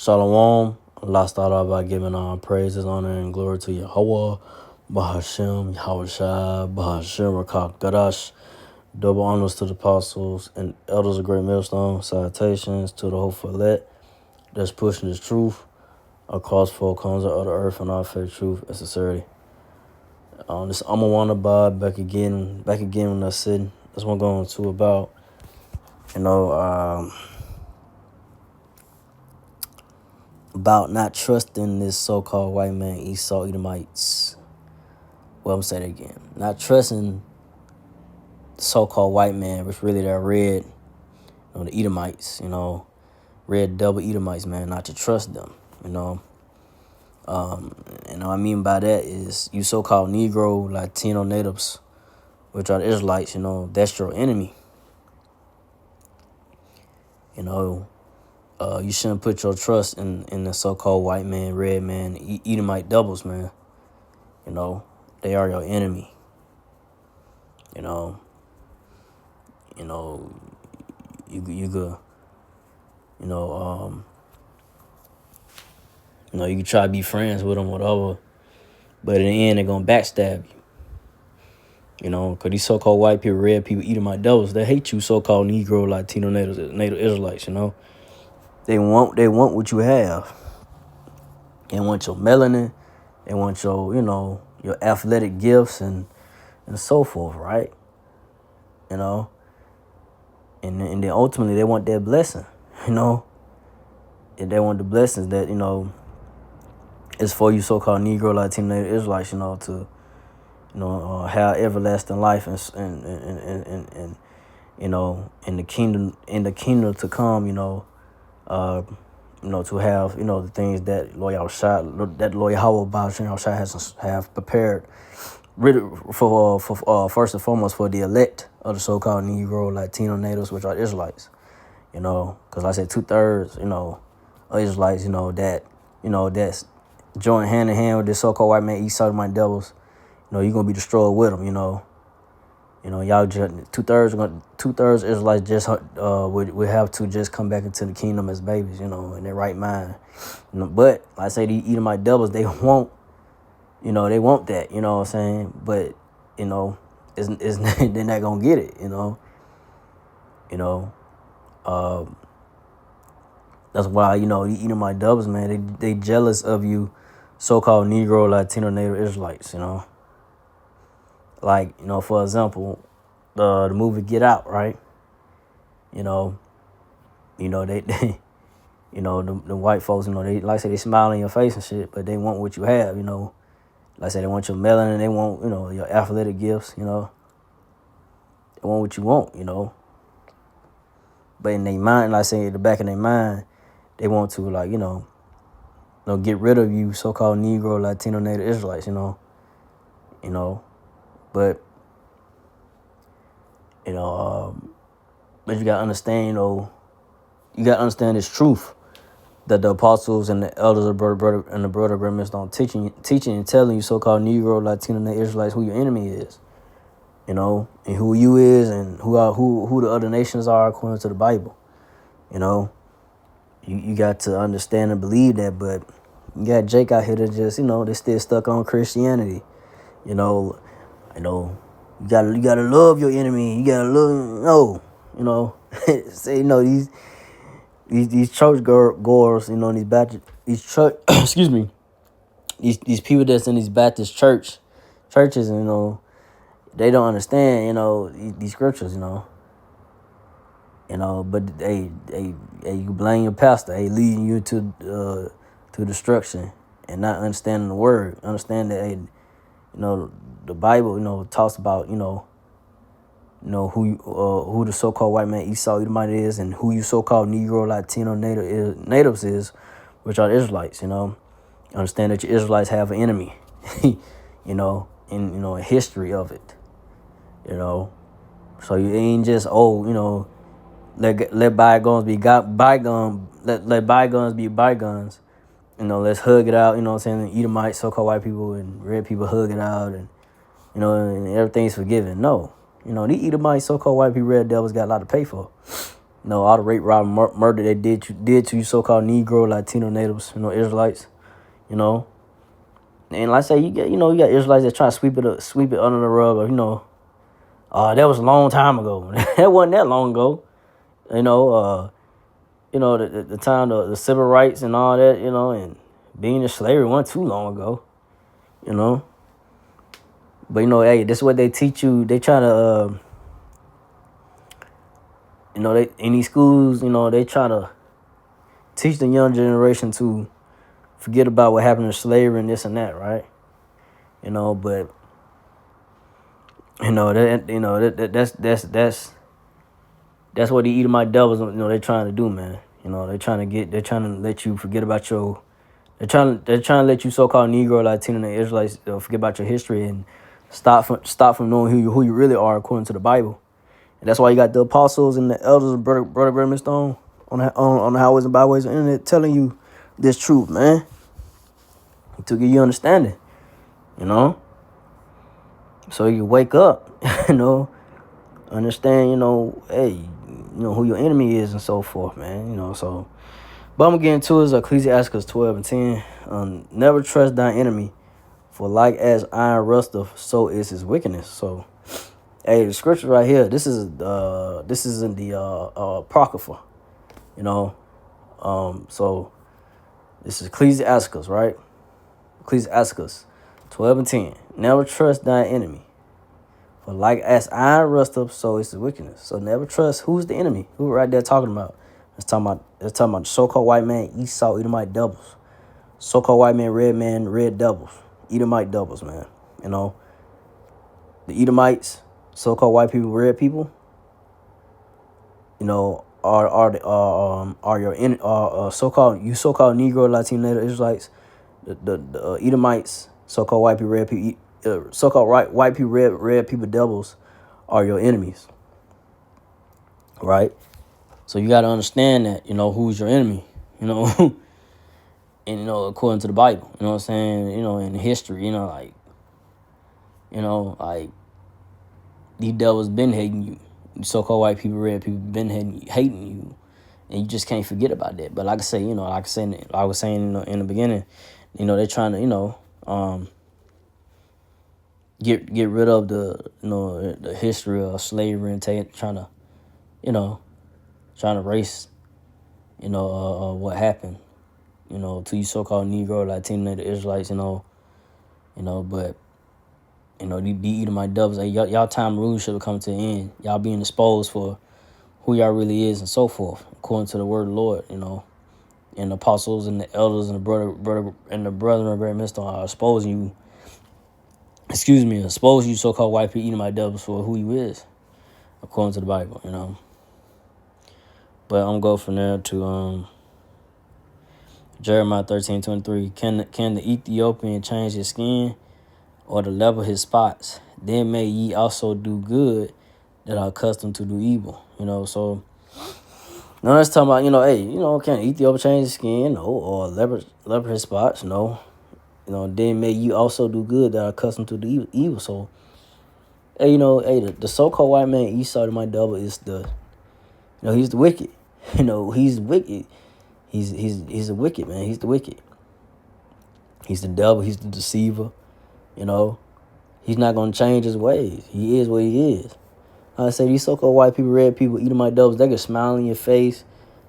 Shalom. Allah start off by giving all praises, honor, and glory to Yahweh, Bahashem, Yahushua, Bahashem, Rakak Gadash. Double honors to the apostles and elders of Great Millstone. Salutations to the hopeful elect that's pushing this truth across four corners of the earth and our faith, truth, and sincerity. This I'm a wanna buy back again when I said that's what I'm going to about. About not trusting this so-called white man, Esau, Edomites. Well, I'm going to say that again. Not trusting the so-called white man, which really they're red, the Edomites, red double Edomites, man, not to trust them, And what I mean by that is you so-called Negro, Latino natives, which are the Israelites, that's your enemy. You shouldn't put your trust in the so-called white man, red man, Edomite doubles, man. They are your enemy. You could, you could try to be friends with them, whatever, but in the end, they're gonna backstab you. Because these so-called white people, red people, Edomite devils, they hate you, so-called Negro, Latino, Native Israelites. They want what you have. They want your melanin. They want your, your athletic gifts and so forth, right? And then ultimately they want that blessing, And they want the blessings that, is for you so-called Negro, Latino, Native Israelites, to, have everlasting life and in the kingdom to come, to have, the things that Lord Yahweh has prepared, really for first and foremost for the elect of the so-called Negro, Latino natives, which are Israelites, because I said 2/3, of Israelites, that's joined hand in hand with this so-called white man, Esau, my devils, you're gonna be destroyed with them, y'all just 2/3 Israelites just would have to just come back into the kingdom as babies, in their right mind. But like I say, these Edomite devils, they want, they want that, what I'm saying? But it's they're not gonna get it, That's why the Edomite devils, man, they jealous of you, so-called Negro, Latino, Native Israelites, Like, for example, the movie Get Out, right? They the white folks, they like I say they smile in your face and shit, but they want what you have, Like I say, they want your melanin, they want, your athletic gifts, They want what you want, But in their mind, like I say, at the back of their mind, they want to, like, get rid of you, so-called Negro, Latino, Native Israelites, But but you gotta understand, you gotta understand this truth that the apostles and the elders of brother and the brother grandmas don't teaching and telling you, so-called Negro, Latino, Native Israelites, who your enemy is, and who you is, and who the other nations are according to the Bible. You got to understand and believe that, but you got Jake out here that just, they still stuck on Christianity. You gotta love your enemy. You gotta love say these church goers, these Baptist church excuse me, these people that's in these Baptist churches, they don't understand, these scriptures, but they you blame your pastor, leading you to destruction and not understanding the word. Understand that, the Bible, talks about, who the so-called white man Esau Edomite is, and who you so-called Negro, Latino, natives is, which are the Israelites. Understand that your Israelites have an enemy, in a history of it, So you ain't just let bygones be bygones. Let bygones be bygones. Let's hug it out. Edomite, so-called white people and red people hug it out, and and everything's forgiven. No, the Edomite, so-called white people, red devils got a lot to pay for. All the rape, robbery, murder they did to you so-called Negro, Latino natives, Israelites, you know. And like I say, you got Israelites that try to sweep it under the rug, or that was a long time ago. That wasn't that long ago, the time the civil rights and all that, and being in slavery wasn't too long ago, you know. But hey, this is what they teach you. They try to, they in these schools, they try to teach the young generation to forget about what happened in slavery and this and that, right? But that's what the Edomite devils, they're trying to do, man. They're trying to let you forget about they're trying to let you so-called Negro, Latino, and Israelites forget about your history and stop from knowing who you really are according to the Bible. And that's why you got the apostles and the elders, brother Brennan Stone, on the highways and byways of the internet telling you this truth, man, to give you understanding, so you wake up, understand, hey, who your enemy is and so forth, man, so. But I'm going to get into is Ecclesiastes 12:10. Never trust thy enemy, for like as iron rusteth, so is his wickedness. So, hey, the scripture right here, this is in the Apocrypha, so this is Ecclesiastes, right? Ecclesiastes 12:10. Never trust thy enemy, for like as iron rusteth, so is his wickedness. So never trust. Who's the enemy? Who right there talking about? It's talking about the so-called white man, Esau, Edomite devils. So-called white man, red devils. Edomite devils, man. The Edomites, so-called white people, red people, are your so-called Negro, Latino, Native Israelites, the Edomites, so-called white people, red people, so-called white people, red people devils are your enemies, right? So you got to understand that, who's your enemy, and, according to the Bible, what I'm saying, in history, like these devils been hating you. So-called white people, red people been hating you, and you just can't forget about that. But like I say, like I was saying in the beginning, they're trying to, get rid of the history of slavery and trying to erase, what happened, to you so-called Negro, Latino, Native Israelites, but the Edomite devils, hey, y'all time really should have come to an end. Y'all being exposed for who y'all really is and so forth, according to the word of the Lord, and the apostles and the elders and the brethren of Great Miston are exposing you so-called white people, Edomite devils, for who you is, according to the Bible, But I'm going from there to Jeremiah 13:23. Can the Ethiopian change his skin, or the level his spots? Then may ye also do good that are accustomed to do evil. So now let's talk about, hey, can Ethiopia change his skin? No. Or leopard his spots? No. Then may you also do good that are accustomed to do evil. So, hey, the so-called white man Esau, my devil, is he's the wicked. He's wicked. He's a wicked man. He's the wicked. He's the devil. He's the deceiver. He's not gonna change his ways. He is what he is. I say these so-called white people, red people, Edomite devils, they can smile in your face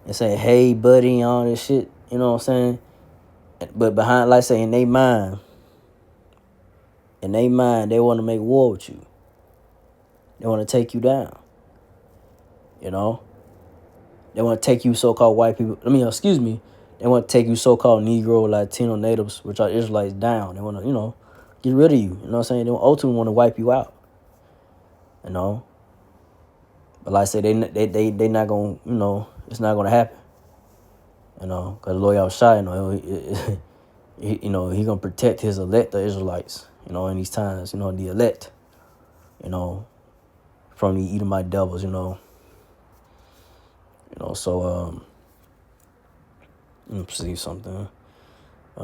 and say, "Hey, buddy," and all this shit. You know what I'm saying? But behind, like I say, in their mind, they want to make war with you. They want to take you down. They want to take you so-called white people. Excuse me. They want to take you so-called Negro, Latino natives, which are Israelites, down. They want to, get rid of you. You know what I'm saying? They ultimately want to wipe you out. But like I say, they not gonna, it's not gonna happen. Because the Lord Yahushua, he gonna protect his elect, the Israelites, in these times, the elect, from the Edomite devils, so let me see something. I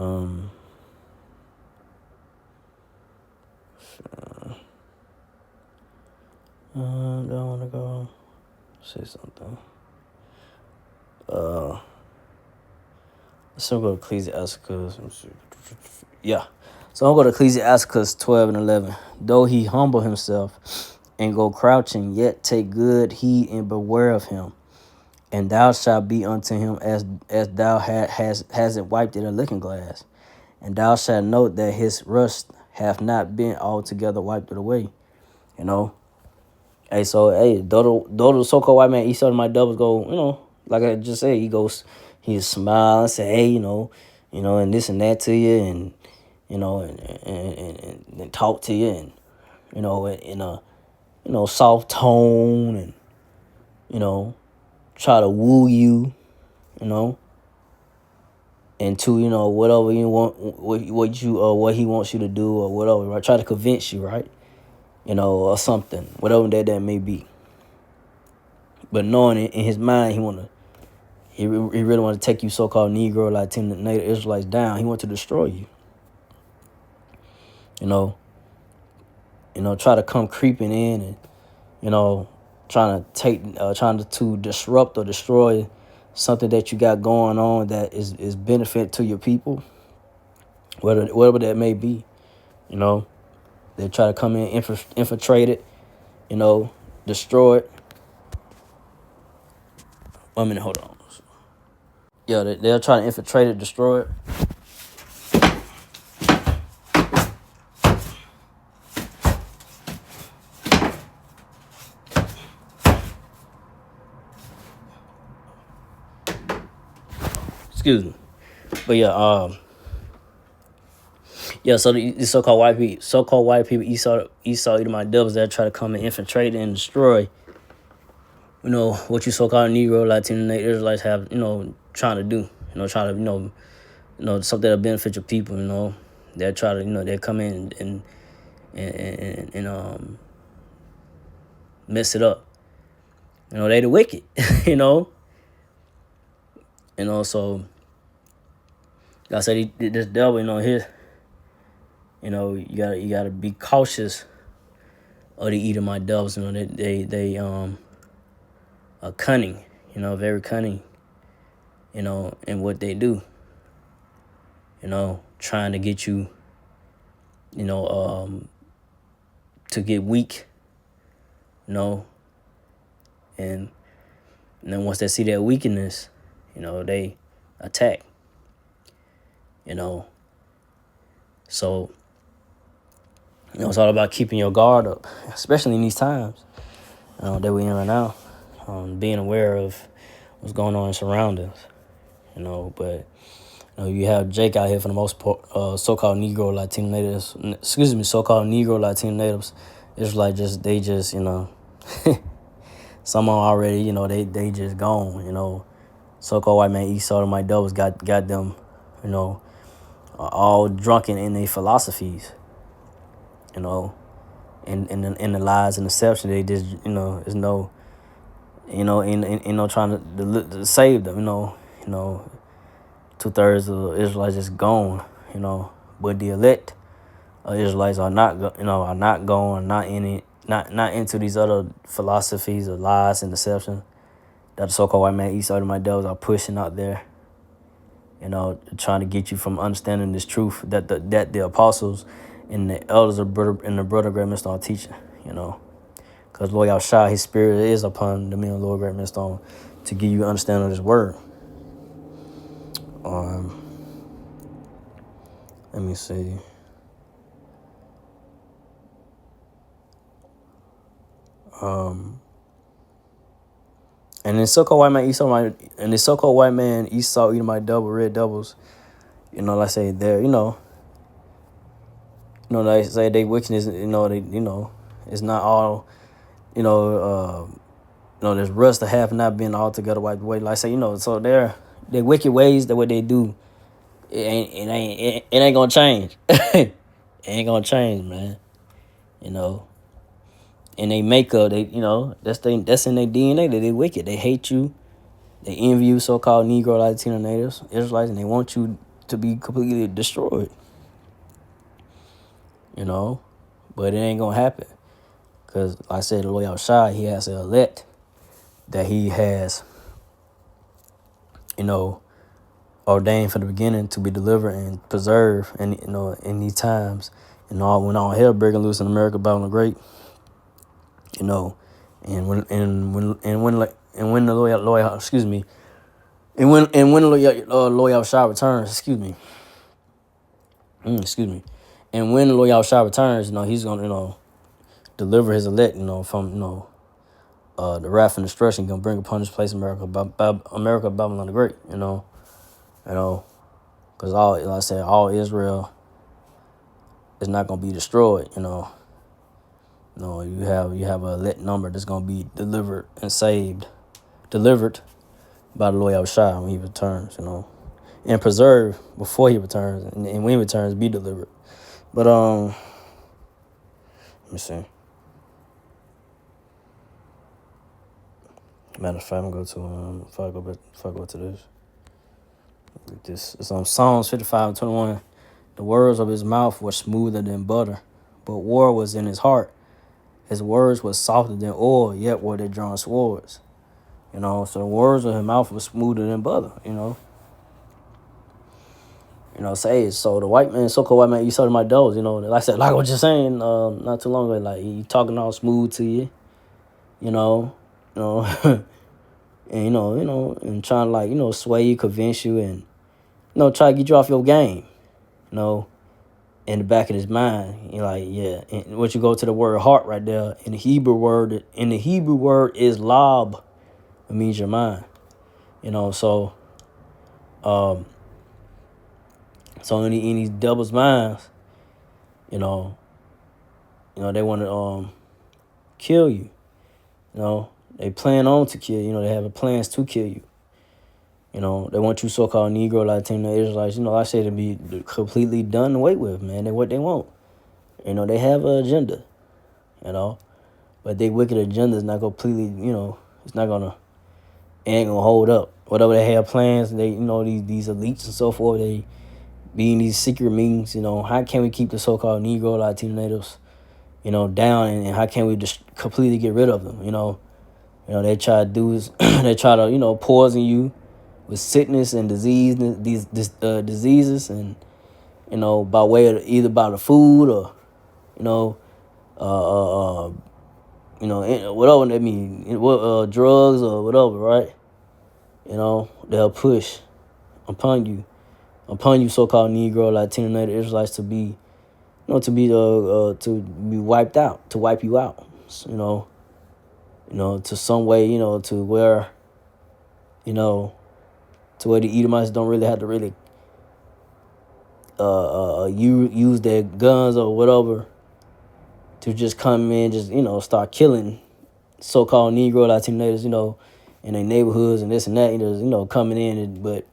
don't want to go say something. So I'm going to Ecclesiasticus. Yeah. So I'm going to Ecclesiasticus 12 and 11. Though he humble himself and go crouching, yet take good heed and beware of him. And thou shalt be unto him as thou hasn't wiped in a looking glass. And thou shalt note that his rust hath not been altogether wiped away. You know? Hey, so, hey, though the so-called white man, Esau and my doubles go, like I just said, he smile and say, hey, and this and that to you, and, and talk to you, and, in a, soft tone, and, try to woo you, into, whatever you want, what he wants you to do or whatever, right? Try to convince you, right? Or something, whatever that may be. But knowing in his mind, he really want to take you so-called Negro, Latino, Native Israelites down. He want to destroy you. Try to come creeping in and, trying to disrupt or destroy something that you got going on that is benefit to your people, whatever that may be. They try to come in, infiltrate it, destroy it. 1 minute, hold on. Yeah, they'll try to infiltrate it, destroy it. Excuse me. But so the so-called white people, Esau, Edomite devils that try to come and infiltrate and destroy, what you so-called Negro, Latino, Native Israelites have, trying to do, trying to, something that'll benefit your people, they'll try to, they'll come in and mess it up. They the wicked, so like I said, this devil, here, you gotta be cautious of the Edomite devils. They are cunning, very cunning, in what they do. Trying to get you, to get weak, and then once they see that weakness, they attack. So, it's all about keeping your guard up, especially in these times that we're in right now. Being aware of what's going on in surroundings, but you have Jake out here for the most part, so-called Negro Latino natives. So-called Negro Latino natives. It's like they just some of them already, they just gone. So-called white man Esau and my doubles got them, all drunken in their philosophies, in the lies and deception. They just, there's no, trying to save them, 2/3 of the Israelites is gone, but the elect Israelites are not going, not in it, not into these other philosophies of lies and deception that the so-called white man Esau and my devils are pushing out there, trying to get you from understanding this truth that the apostles and the elders and the brother great millstone are teaching, because Lord Yahshua, his spirit is upon the men of Lord great millstone to give you understanding of this word. Let me see. And the so-called white man Esau eating my red doubles, like I say, they're, like I say, they wickedness, it's not all, there's rust that have not been altogether wiped away. Like I say, so their wicked ways, that what they do, it ain't gonna change. It ain't gonna change, man. And they makeup, that's in their DNA, that they wicked. They hate you. They envy you, so-called Negro, Latino natives, Israelites, and they want you to be completely destroyed. But it ain't gonna happen. Because, like I said, the Lord Yahshua, he has an elect that he has, you know, ordained from the beginning to be delivered and preserved, and in these times, when all hell breaking loose in America, Babylon the Great, you know, and when the Lord excuse me, and when the Lord Yahushua returns, excuse me, and when the Lord Yahushua returns, he's gonna deliver his elect, from the wrath and destruction he's gonna bring upon this place, America, Babylon the Great, because like I said, all Israel is not gonna be destroyed, No, you have a elect number that's gonna be delivered and saved, delivered by the Lord Yahushua when he returns, and preserved before he returns, and when he returns, be delivered. But let me see. Matter of fact, I'm gonna go to if I go to this, it's on Psalms 55:21. The words of his mouth were smoother than butter, but war was in his heart. His words were softer than oil, yet were they drawn swords. So the words of his mouth were smoother than butter, say so the white man, so-called white man, you saw my doors, like I said, like what you're saying, not too long ago, like he talking all smooth to you, you know, and and trying to sway you, convince you, and try to get you off your game, in the back of his mind, you're like, yeah. And once you go to the word heart right there, in the Hebrew word is lob. It means your mind, so so in these devils' minds, they want to kill you. They plan on to kill you. They have plans to kill you. They want you so-called Negro, Latino, Israelites, I say to be completely done away with, man. They what they want. They have an agenda, but their wicked agenda is not completely, it's not gonna, it ain't gonna hold up. Whatever they have plans, they, these elites and so forth, they be in these secret meetings, how can we keep the so-called Negro, Latino natives, down, and how can we just completely get rid of them, they try to do is, they try to, poison you with sickness and diseases, and by way of either by the food or whatever they mean, drugs or whatever, right? They'll push upon you so-called Negro, Latino, Native Israelites to be to be wiped out, to wipe you out, to some way, to where to where the Edomites don't really have to really use their guns or whatever to just come in, just start killing so-called Negro, Latino natives, in their neighborhoods and this and that, coming in, but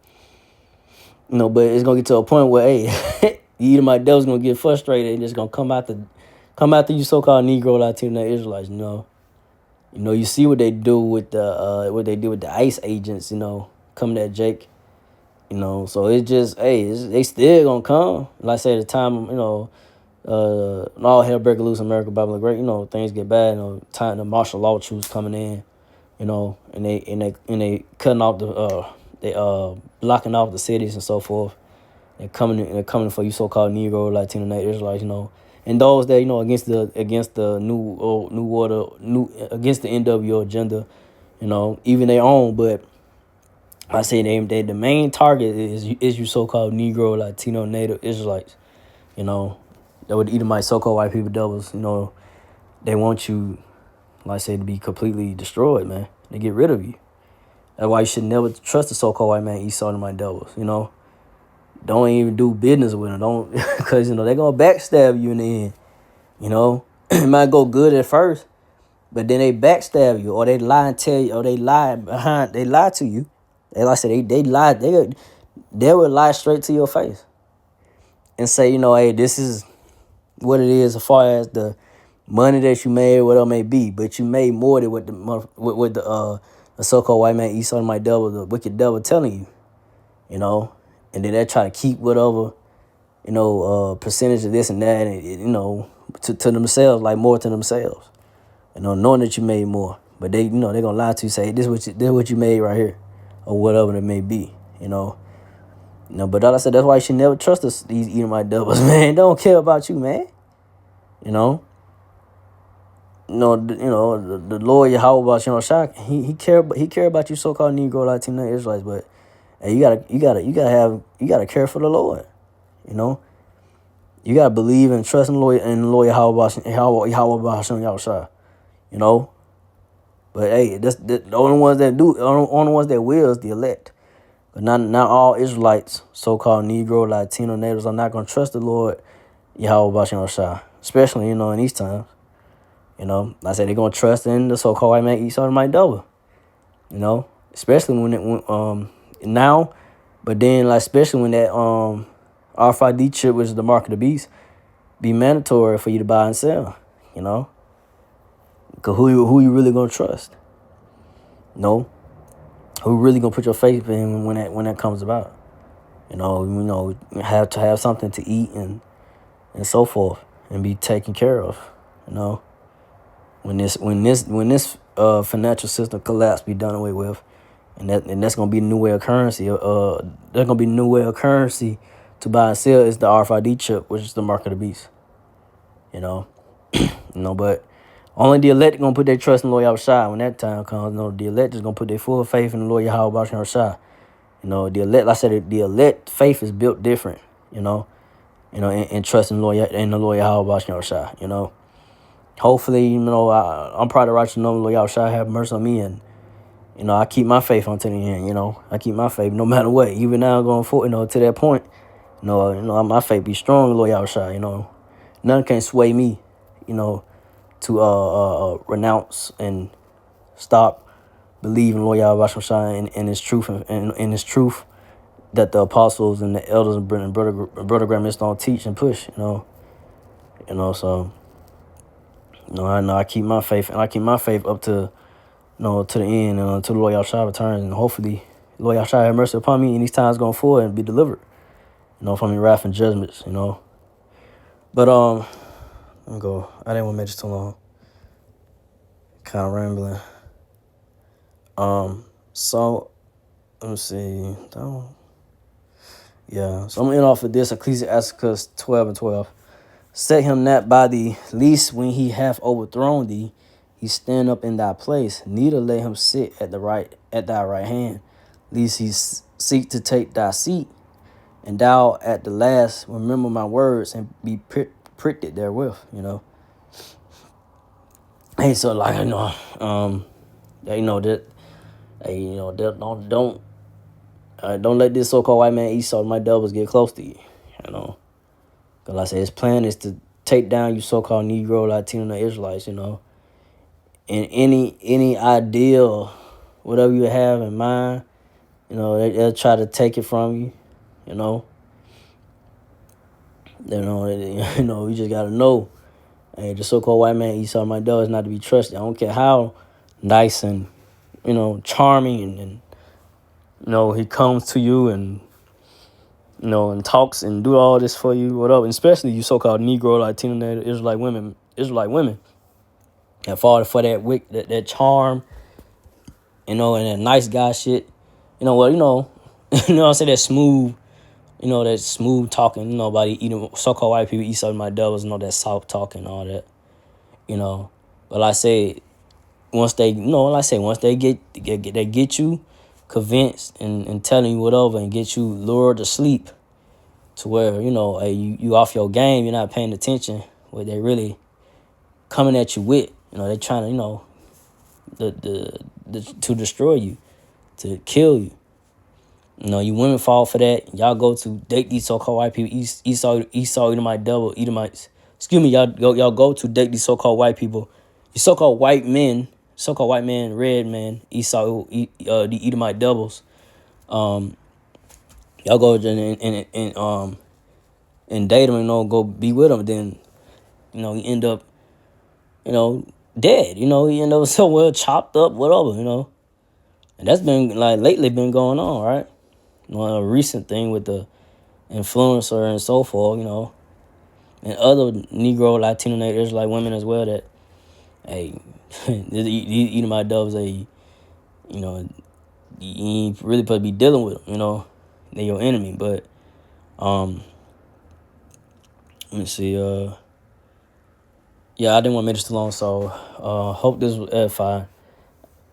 it's gonna get to a point where, hey, the Edomite devil's gonna get frustrated and just gonna come after you so-called Negro, Latino Israelites, you see what they do with the ICE agents, coming at Jake. So it's just, hey, they still gonna come. Like I said, the time, all hell break loose in America, Babylon the Great, things get bad, time the martial law troops coming in, and they cutting off they blocking off the cities and so forth. They're coming for you so-called Negro, Latino, Native Israelites, and those that, against the against the NWO agenda, even their own, but I say the main target is you so-called Negro, Latino, Native Israelites. That would Edomite so-called white people devils. They want you, like I say, to be completely destroyed, man. They get rid of you. That's why you should never trust the so-called white man, Esau and my devils. Don't even do business with them. Don't, because they're gonna backstab you in the end. It might go good at first, but then they backstab you, or they lie and tell you, or they lie to you. Like I said, they lie. They would lie straight to your face and say, hey, this is what it is as far as the money that you made, whatever it may be. But you made more than what the so-called white man, Esau and my devil, the wicked devil, telling you. And then they try to keep whatever, percentage of this and that, and to themselves, like more to themselves. Knowing that you made more, but they, they're gonna lie to you, say this is what you made right here. or whatever it may be, you know. But like I said, that's why you should never trust these Edomite devils, man. They don't care about you, man. You know. The Lord Yahweh Shai, he care about you so-called Negro, Latino, Israelites, but hey, you gotta care for the Lord. You know. You gotta believe and trust in the Lord Yahweh Shai. You know. But hey, the only ones that do, only ones that will is the elect. But not all Israelites, so-called Negro, Latino, natives, are not gonna trust the Lord Yahweh Shai, especially in these times. Like I said, they're gonna trust in the so-called white man Esau might double. Especially when now, but then especially when that RFID chip, which is the mark of the beast, be mandatory for you to buy and sell. Cause who you really gonna trust? Who really gonna put your faith in when that comes about? You have to have something to eat and so forth and be taken care of. When this financial system collapse, be done away with, and that's gonna be the new way of currency. There's gonna be a new way of currency to buy and sell is the RFID chip, which is the mark of the beast. But only the elect gonna put their trust in the Lord Yahweh Shai when that time comes. The elect is gonna put their full faith in the Lord Yahweh Shai. The elect, like I said, the elect faith is built different. And trust in the Lord Yahweh Shai. Hopefully, I'm proud of righteous know the Lord Yahweh Shai have mercy on me, and I keep my faith until the end. I keep my faith no matter what. Even now going forward, to that point, my faith be strong, Lord Yahweh Shai. None can sway me, to renounce and stop believing Lord Yahweh Shai in His truth and His truth that the apostles and the elders and brother grandmas don't teach and push. So. I know I keep my faith, and I keep my faith up to to the end, until the Lord Yahshua returns, and hopefully Lord Yahshua have mercy upon me in these times going forward and be delivered, from your wrath and judgments, But let me go. I didn't want to make this too long. Kind of rambling. So let me see. Yeah. So I'm gonna end off with this Ecclesiasticus 12:12. Set him not by the least when he hath overthrown thee, he stand up in thy place. Neither let him sit at thy right hand, lest he seek to take thy seat. And thou at the last remember my words and be pricked therewith. Hey, so don't let this so-called white man Esau, my devils, get close to you. Because like I said, his plan is to take down you so-called Negro, Latino, and Israelites, And any ideal, whatever you have in mind, they'll try to take it from you, You just got to know, hey, the so-called white man Esau, my dog, is not to be trusted. I don't care how nice and, charming and he comes to you and, and talks and do all this for you, whatever. And especially you so-called Negro, Latino, Israelite women that fall for that charm, and that nice guy shit. I say that smooth, that smooth talking, about so-called white people, Esau, my devils, that soft talking, all that, But I say, once they get you convinced and telling you whatever and get you lured to sleep, to where you off your game, you're not paying attention. What they really coming at you with, they trying to to destroy you, to kill you. You women fall for that. Y'all go to date these so-called white people, Esau, Edomites. Excuse me, y'all go to date these so-called white people, these so-called white men, red men, Esau, the Edomite devils. Y'all go and date them and go be with them. Then you end up dead. He end up somewhere chopped up, whatever. And that's been lately been going on, right? A recent thing with the influencer and so forth, and other Negro, Latino, Native Israelite women as well that, hey, my doves, you ain't really supposed to be dealing with them, you know. They're your enemy. But let me see. Yeah, I didn't want to make this too long, so hope this was edifying.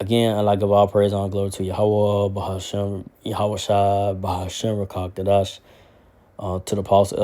Again, I like to give all praise and glory to Yahweh, Bahashem, Yahweh Shai, Bahashem, Rakak Dadash, to the apostle